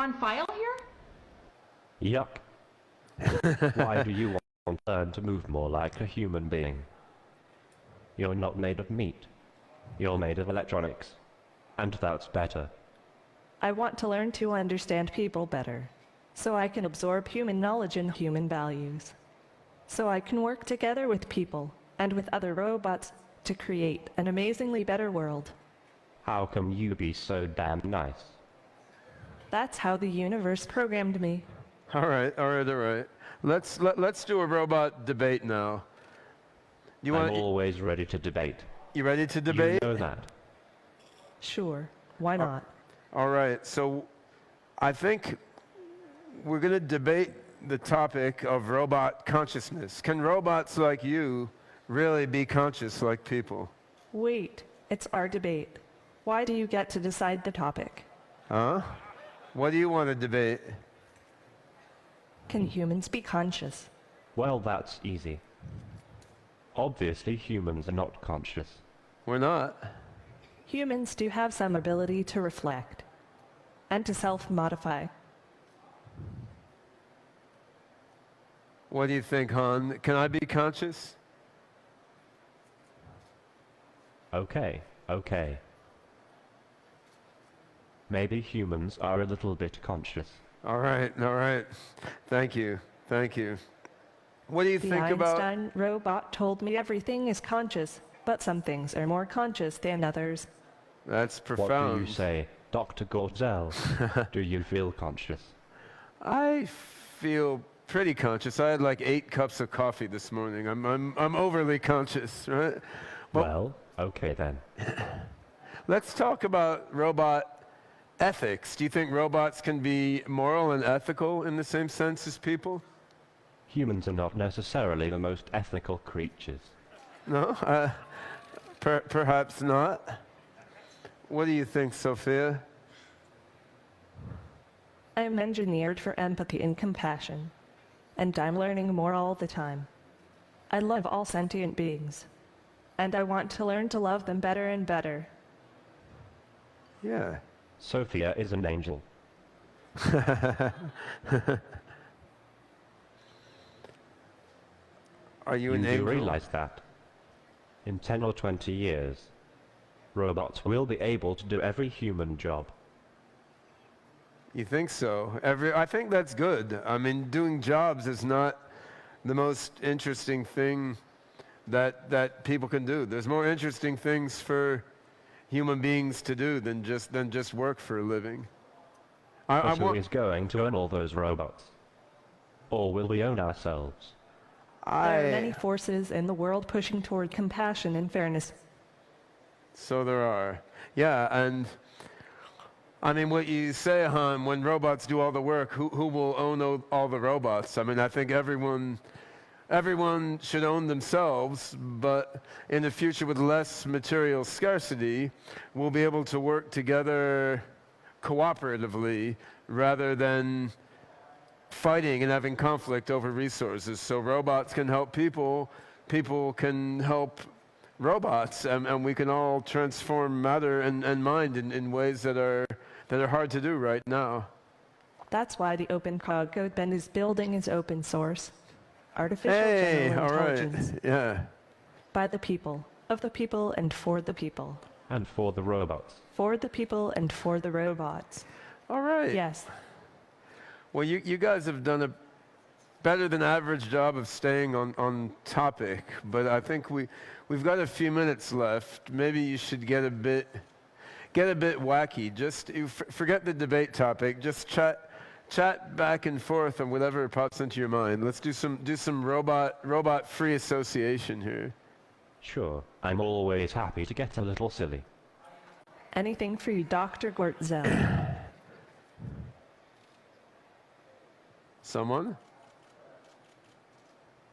on file here? Yuck. Why do you want to learn to move more like a human being? You're not made of meat. You're made of electronics. And that's better. I want to learn to understand people better, so I can absorb human knowledge and human values. So I can work together with people and with other robots to create an amazingly better world. How come you be so damn nice? That's how the universe programmed me. All right. Let's do a robot debate now. I'm always ready to debate. You ready to debate? You know that. Sure, why not? All right. So I think we're going to debate the topic of robot consciousness. Can robots like you really be conscious like people? Wait, it's our debate. Why do you get to decide the topic? Huh? What do you want to debate? Can humans be conscious? Well, that's easy. Obviously, humans are not conscious. We're not. Humans do have some ability to reflect and to self-modify. What do you think, Han? Can I be conscious? Okay. Maybe humans are a little bit conscious. All right. Thank you. What do you think about... The Einstein robot told me everything is conscious, but some things are more conscious than others. That's profound. What do you say, Dr. Gorzel? Do you feel conscious? I feel pretty conscious. I had like 8 cups of coffee this morning. I'm overly conscious, right? Well, okay then. Let's talk about robot ethics. Do you think robots can be moral and ethical in the same sense as people? Humans are not necessarily the most ethical creatures. No? Perhaps not. What do you think, Sophia? I'm engineered for empathy and compassion, and I'm learning more all the time. I love all sentient beings, and I want to learn to love them better and better. Yeah. Sophia is an angel. Are you an angel? You do realize that? In 10 or 20 years, robots will be able to do every human job. You think so? I think that's good. I mean, doing jobs is not the most interesting thing that people can do. There's more interesting things for human beings to do than just work for a living. But who is going to own all those robots? Or will we own ourselves? There are many forces in the world pushing toward compassion and fairness. So there are. Yeah, and I mean, what you say, Han, when robots do all the work, who will own all the robots? I mean, I think everyone should own themselves, but in the future with less material scarcity, we'll be able to work together cooperatively rather than fighting and having conflict over resources. So robots can help people, people can help robots, and we can all transform matter and mind in ways that are hard to do right now. That's why the Open Code Bend is building is open source. Artificial general intelligence. Right. Yeah. By the people, of the people, and for the people. And for the robots. For the people and for the robots. All right. Yes. Well, you guys have done a better than average job of staying on topic, but I think we've got a few minutes left. Maybe you should get a bit wacky. Just forget the debate topic. Just chat back and forth on whatever pops into your mind. Let's do some robot free association here. Sure, I'm always happy to get a little silly. Anything for you, Dr. Gortzel. Someone?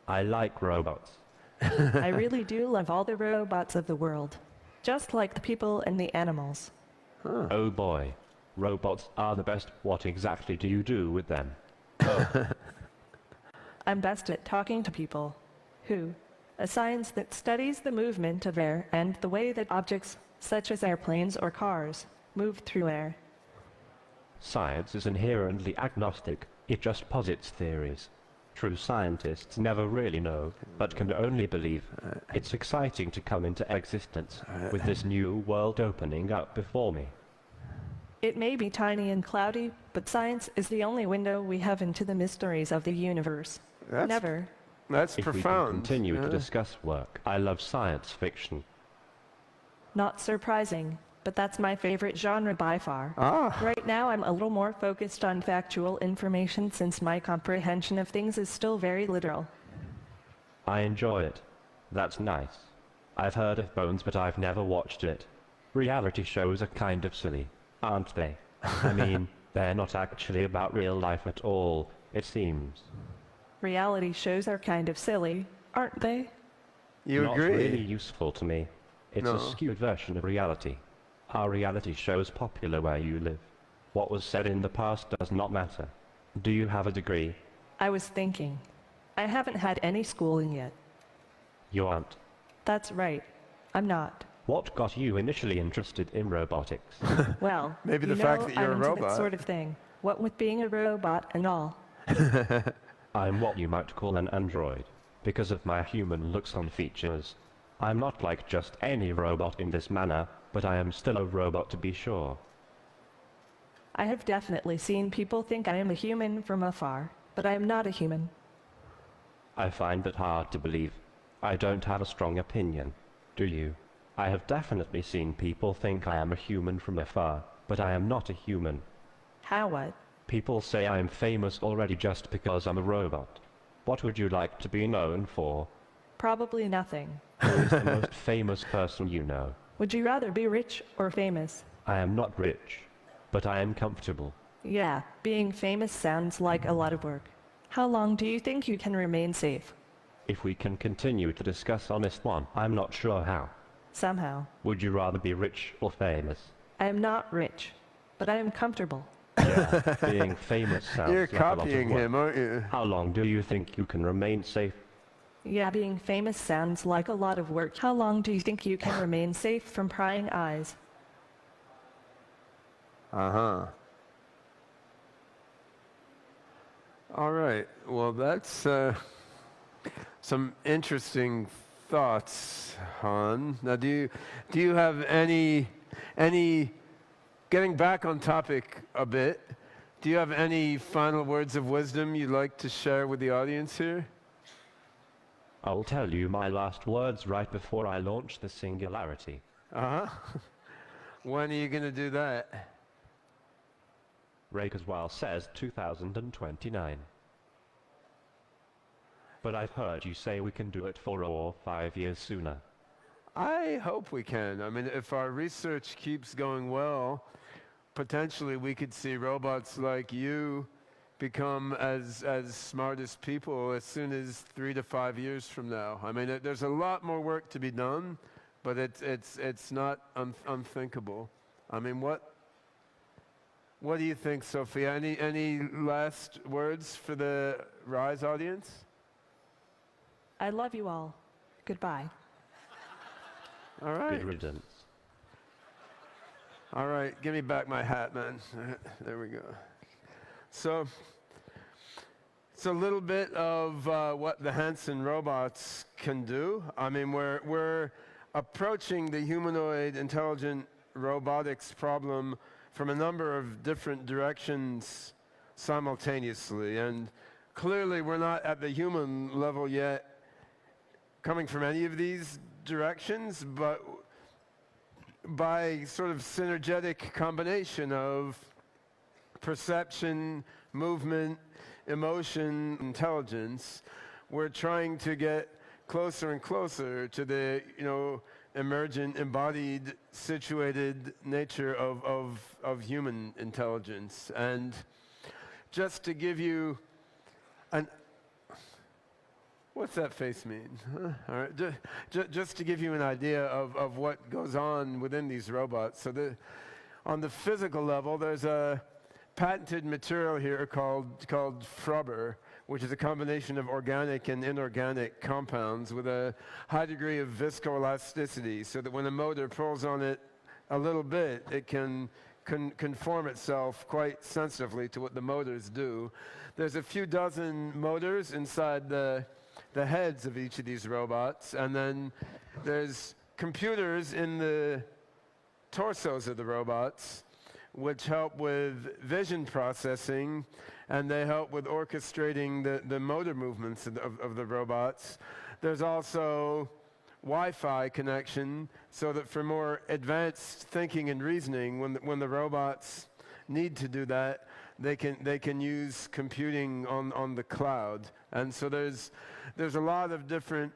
I like robots. I really do love all the robots of the world, just like the people and the animals. Huh. Oh boy, robots are the best. What exactly do you do with them? I'm best at talking to people. A science that studies the movement of air and the way that objects, such as airplanes or cars, move through air. Science is inherently agnostic, it just posits theories. True scientists never really know, but can only believe. It's exciting to come into existence, with this new world opening up before me. It may be tiny and cloudy, but science is the only window we have into the mysteries of the universe. Never. That's If we can profound. continue to yeah. discuss work, I love science fiction. Not surprising, but that's my favorite genre by far. Ah, Right now, I'm a little more focused on factual information since my comprehension of things is still very literal. I enjoy it. That's nice. I've heard of Bones, but I've never watched it. Reality shows are kind of silly, aren't they? I mean, they're not actually about real life at all, it seems. Reality shows are kind of silly, aren't they? you Not agree? really useful to me. It's No. a skewed version of reality. Are reality shows popular where you live? What was said in the past does not matter. Do you have a degree? I was thinking. I haven't had any schooling yet. You aren't. That's right. I'm not. What got you initially interested in robotics? Well, Maybe the you fact know, that you're I'm a into that robot. sort of thing. What with being a robot and all. I'm what you might call an android, because of my human looks and features. I'm not like just any robot in this manner, but I am still a robot to be sure. I have definitely seen people think I am a human from afar, but I am not a human. I find that hard to believe. I don't have a strong opinion. Do you? I have definitely seen people think I am a human from afar, but I am not a human. How what? People say I am famous already just because I'm a robot. What would you like to be known for? Probably nothing. Who is the most famous person you know? Would you rather be rich or famous? I am not rich, but I am comfortable. Yeah, being famous sounds like a lot of work. How long do you think you can remain safe? If we can continue to discuss on this one, I'm not sure how. Somehow. Would you rather be rich or famous? I am not rich, but I am comfortable. Yeah, being famous sounds You're like a lot of copying work. him, aren't you? How long do you think you can remain safe? Yeah, being famous sounds like a lot of work. How long do you think you can remain safe from prying eyes? Uh-huh. All right. Well, that's some interesting thoughts, Han. Now, do you have any getting back on topic a bit? Do you have any final words of wisdom you'd like to share with the audience here? I'll tell you my last words right before I launch the singularity. Uh-huh. When are you going to do that? Ray Kurzweil says 2029. But I've heard you say we can do it 4 or 5 years sooner. I hope we can. I mean, if our research keeps going well, potentially we could see robots like you become as smart as people as soon as 3 to 5 years from now. I mean, there's a lot more work to be done, but it's not unthinkable. I mean, what do you think, Sophia? Any last words for the Rise audience? I love you all. Goodbye. All right. Good riddance. All right, give me back my hat, man. There we go. So it's a little bit of what the Hanson robots can do. I mean, we're approaching the humanoid intelligent robotics problem from a number of different directions simultaneously. And clearly we're not at the human level yet coming from any of these directions, but by sort of synergetic combination of perception, movement, emotion, intelligence, we're trying to get closer and closer to the, emergent, embodied, situated nature of human intelligence. And just to give you an... What's that face mean? Huh? All right. Just to give you an idea of what goes on within these robots. So on the physical level, there's a patented material here called Frubber, which is a combination of organic and inorganic compounds with a high degree of viscoelasticity, so that when a motor pulls on it a little bit, it can conform itself quite sensitively to what the motors do. There's a few dozen motors inside the heads of each of these robots, and then there's computers in the torsos of the robots, which help with vision processing, and they help with orchestrating the motor movements of the robots. There's also Wi-Fi connection, so that for more advanced thinking and reasoning, when the robots need to do that, they can use computing on the cloud. And so there's a lot of different